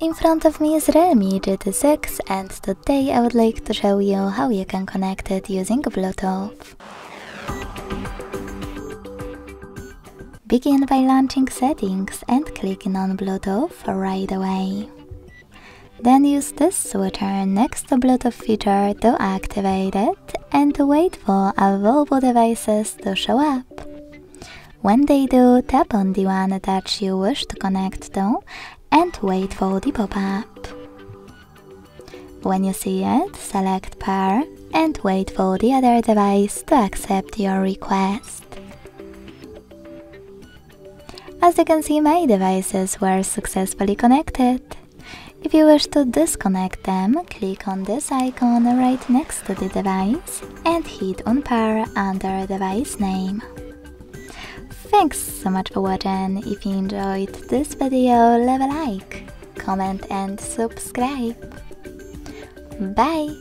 In front of me is Realme GT6 and today I would like to show you how you can connect it using Bluetooth. Begin by launching settings and clicking on Bluetooth right away. Then use this switcher next to Bluetooth feature to activate it and wait for available devices to show up. When they do, tap on the one that you wish to connect to and wait for the pop-up. When you see it, select Pair and wait for the other device to accept your request. As you can see, my devices were successfully connected. If you wish to disconnect them, click on this icon right next to the device and hit Unpair under device name. Thanks so much for watching. If you enjoyed this video, leave a like, comment and subscribe. Bye!